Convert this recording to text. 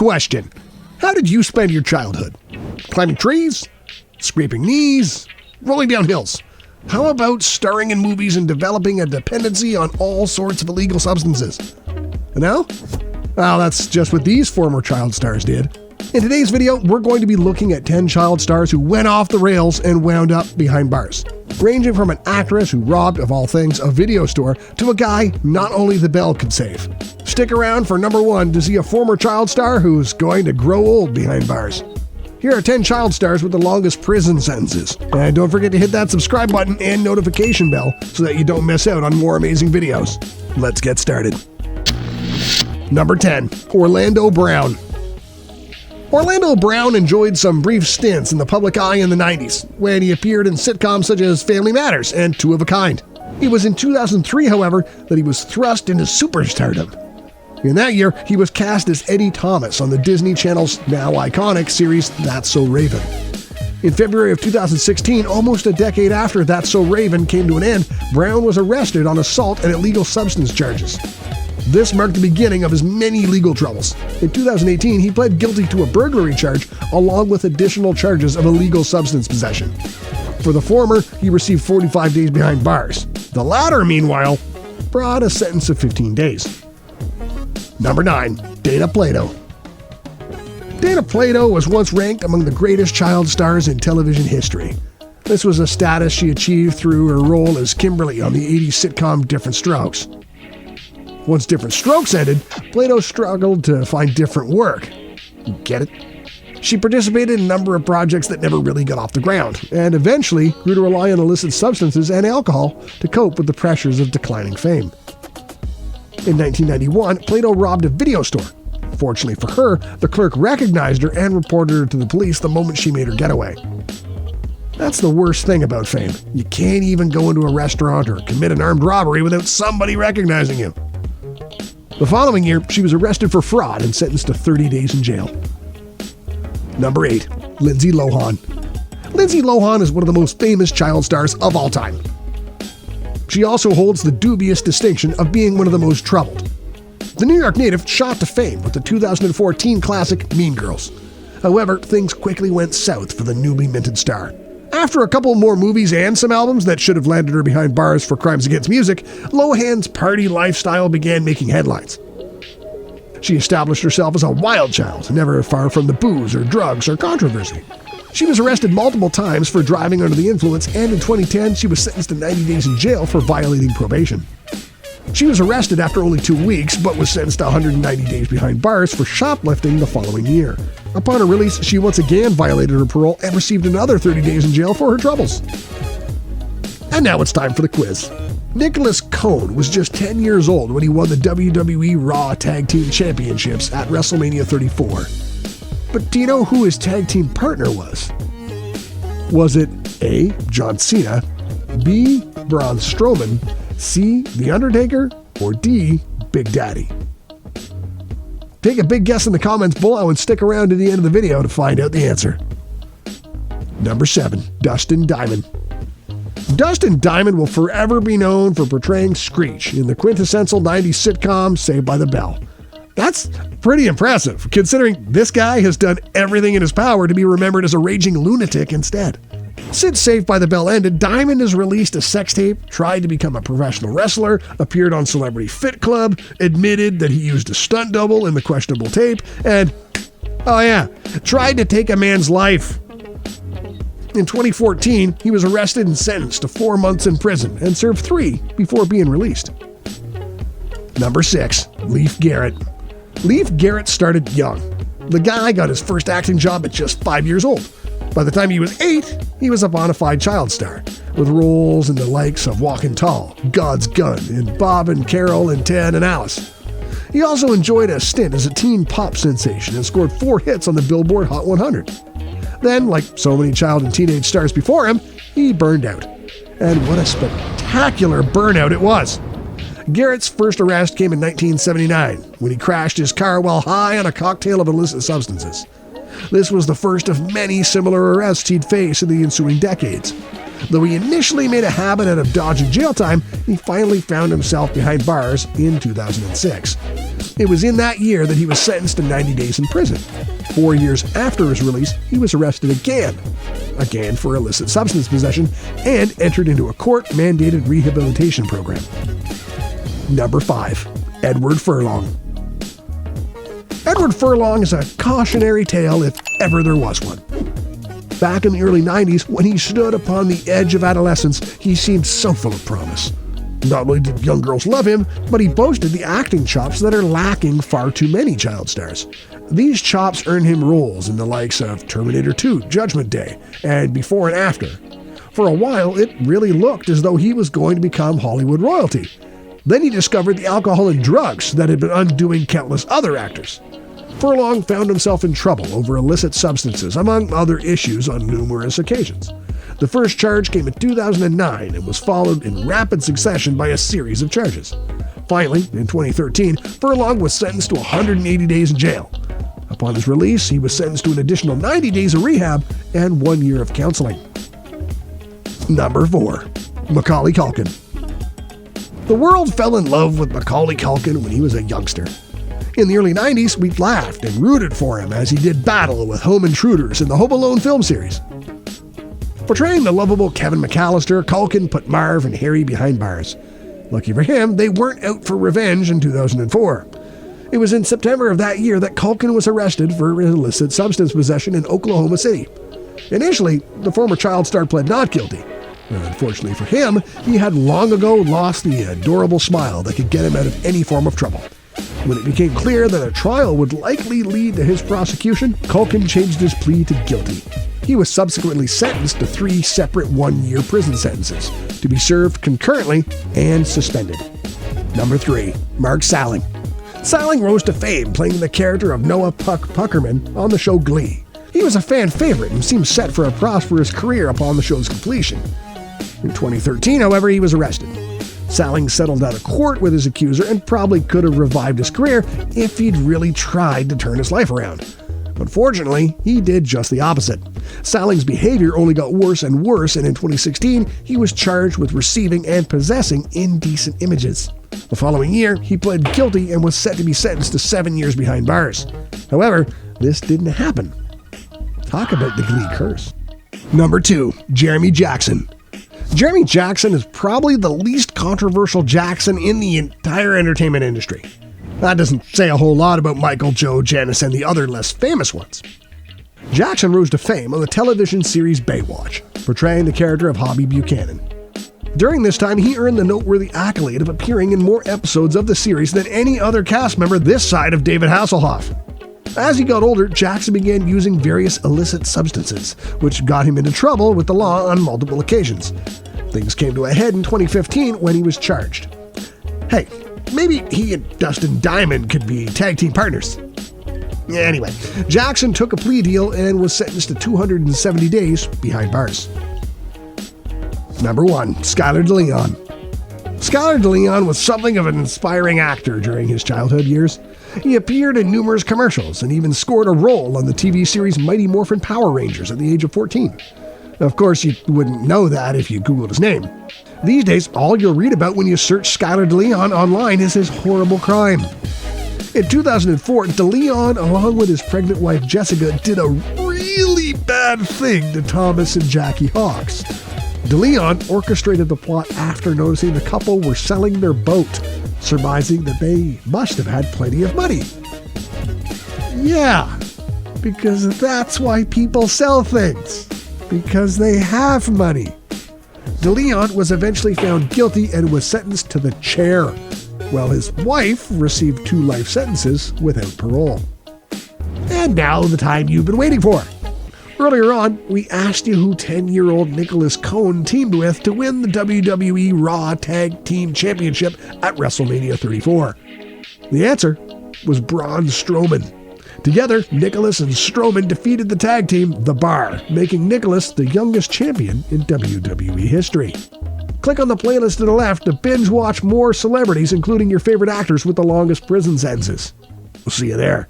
question. How did you spend your childhood? Climbing trees? Scraping knees? Rolling down hills? How about starring in movies and developing a dependency on all sorts of illegal substances? No? Well, that's just what these former child stars did. In today's video, we're going to be looking at 10 child stars who went off the rails and wound up behind bars. Ranging from an actress who robbed, of all things, a video store to a guy not only the bell could save. Stick around for number 1 to see a former child star who's going to grow old behind bars. Here are 10 child stars with the longest prison sentences. And don't forget to hit that subscribe button and notification bell so that you don't miss out on more amazing videos. Let's get started. Number 10, Orlando Brown. Orlando Brown enjoyed some brief stints in the public eye in the 90s, when he appeared in sitcoms such as Family Matters and Two of a Kind. It was in 2003, however, that he was thrust into superstardom. In that year, he was cast as Eddie Thomas on the Disney Channel's now iconic series That's So Raven. In February of 2016, almost a decade after That's So Raven came to an end, Brown was arrested on assault and illegal substance charges. This marked the beginning of his many legal troubles. In 2018, he pled guilty to a burglary charge along with additional charges of illegal substance possession. For the former, he received 45 days behind bars. The latter, meanwhile, brought a sentence of 15 days. Number 9, Dana Plato. Dana Plato was once ranked among the greatest child stars in television history. This was a status she achieved through her role as Kimberly on the 80s sitcom Different Strokes. Once Different Strokes ended, Plato struggled to find different work. Get it? She participated in a number of projects that never really got off the ground, and eventually grew to rely on illicit substances and alcohol to cope with the pressures of declining fame. In 1991, Plato robbed a video store. Fortunately for her, the clerk recognized her and reported her to the police the moment she made her getaway. That's the worst thing about fame. You can't even go into a restaurant or commit an armed robbery without somebody recognizing you. The following year, she was arrested for fraud and sentenced to 30 days in jail. Number 8, Lindsay Lohan. Lindsay Lohan is one of the most famous child stars of all time. She also holds the dubious distinction of being one of the most troubled. The New York native shot to fame with the 2004 teen classic Mean Girls. However, things quickly went south for the newly minted star. After a couple more movies and some albums that should have landed her behind bars for crimes against music, Lohan's party lifestyle began making headlines. She established herself as a wild child, never far from the booze or drugs or controversy. She was arrested multiple times for driving under the influence, and in 2010, she was sentenced to 90 days in jail for violating probation. She was arrested after only 2 weeks, but was sentenced to 190 days behind bars for shoplifting the following year. Upon her release, she once again violated her parole and received another 30 days in jail for her troubles. And now it's time for the quiz. Nicholas Cone was just 10 years old when he won the WWE Raw Tag Team Championships at WrestleMania 34. But do you know who his tag team partner was? Was it A, John Cena, B, Braun Strowman, C, The Undertaker, or D, Big Daddy? Take a big guess in the comments below and stick around to the end of the video to find out the answer. Number 7, Dustin Diamond. Dustin Diamond will forever be known for portraying Screech in the quintessential 90s sitcom Saved by the Bell. That's pretty impressive, considering this guy has done everything in his power to be remembered as a raging lunatic instead. Since Saved by the Bell ended, Diamond has released a sex tape, tried to become a professional wrestler, appeared on Celebrity Fit Club, admitted that he used a stunt double in the questionable tape, and, tried to take a man's life. In 2014, he was arrested and sentenced to 4 months in prison and served 3 before being released. Number 6, Leif Garrett. Leif Garrett started young. The guy got his first acting job at just 5 years old. By the time he was 8, he was a bona fide child star, with roles in the likes of Walkin' Tall, God's Gun, and Bob and Carol and Ted and Alice. He also enjoyed a stint as a teen pop sensation and scored 4 hits on the Billboard Hot 100. Then, like so many child and teenage stars before him, he burned out. And what a spectacular burnout it was! Garrett's first arrest came in 1979, when he crashed his car while high on a cocktail of illicit substances. This was the first of many similar arrests he'd face in the ensuing decades. Though he initially made a habit out of dodging jail time, he finally found himself behind bars in 2006. It was in that year that he was sentenced to 90 days in prison. 4 years after his release, he was arrested again for illicit substance possession, and entered into a court-mandated rehabilitation program. Number 5. Edward Furlong. Edward Furlong is a cautionary tale if ever there was one. Back in the early 90s, when he stood upon the edge of adolescence, he seemed so full of promise. Not only did young girls love him, but he boasted the acting chops that are lacking far too many child stars. These chops earned him roles in the likes of Terminator 2, Judgment Day, and Before and After. For a while, it really looked as though he was going to become Hollywood royalty. Then he discovered the alcohol and drugs that had been undoing countless other actors. Furlong found himself in trouble over illicit substances, among other issues, on numerous occasions. The first charge came in 2009 and was followed in rapid succession by a series of charges. Finally, in 2013, Furlong was sentenced to 180 days in jail. Upon his release, he was sentenced to an additional 90 days of rehab and 1 year of counseling. Number 4. Macaulay Culkin. The world fell in love with Macaulay Culkin when he was a youngster. In the early 90s, we laughed and rooted for him as he did battle with home intruders in the Home Alone film series. Portraying the lovable Kevin McAllister, Culkin put Marv and Harry behind bars. Lucky for him, they weren't out for revenge in 2004. It was in September of that year that Culkin was arrested for illicit substance possession in Oklahoma City. Initially, the former child star pled not guilty. Unfortunately for him, he had long ago lost the adorable smile that could get him out of any form of trouble. When it became clear that a trial would likely lead to his prosecution, Culkin changed his plea to guilty. He was subsequently sentenced to 3 separate 1-year prison sentences, to be served concurrently and suspended. Number 3. Mark Salling. Salling rose to fame playing the character of Noah Puck Puckerman on the show Glee. He was a fan favorite and seemed set for a prosperous career upon the show's completion. In 2013, however, he was arrested. Salling settled out of court with his accuser and probably could have revived his career if he'd really tried to turn his life around. Unfortunately, he did just the opposite. Salling's behavior only got worse and worse, and in 2016, he was charged with receiving and possessing indecent images. The following year, he pled guilty and was set to be sentenced to 7 years behind bars. However, this didn't happen. Talk about the Glee curse. Number 2. Jeremy Jackson. Jeremy Jackson is probably the least controversial Jackson in the entire entertainment industry. That doesn't say a whole lot about Michael, Joe, Janice, and the other less famous ones. Jackson rose to fame on the television series Baywatch, portraying the character of Hobie Buchanan. During this time, he earned the noteworthy accolade of appearing in more episodes of the series than any other cast member this side of David Hasselhoff. As he got older, Jackson began using various illicit substances, which got him into trouble with the law on multiple occasions. Things came to a head in 2015 when he was charged. Hey, maybe he and Dustin Diamond could be tag team partners. Anyway, Jackson took a plea deal and was sentenced to 270 days behind bars. Number 1. Skylar DeLeon. Skylar DeLeon was something of an inspiring actor during his childhood years. He appeared in numerous commercials and even scored a role on the TV series Mighty Morphin Power Rangers at the age of 14. Of course, you wouldn't know that if you Googled his name. These days, all you'll read about when you search Skylar DeLeon online is his horrible crime. In 2004, DeLeon, along with his pregnant wife Jessica, did a really bad thing to Thomas and Jackie Hawks. DeLeon orchestrated the plot after noticing the couple were selling their boat, surmising that they must have had plenty of money. Yeah, because that's why people sell things. Because they have money. DeLeon was eventually found guilty and was sentenced to the chair, while his wife received 2 life sentences without parole. And now the time you've been waiting for. Earlier on, we asked you who 10-year-old Nicholas Cohn teamed with to win the WWE Raw Tag Team Championship at WrestleMania 34. The answer was Braun Strowman. Together, Nicholas and Strowman defeated the tag team, The Bar, making Nicholas the youngest champion in WWE history. Click on the playlist to the left to binge watch more celebrities, including your favorite actors with the longest prison sentences. We'll see you there.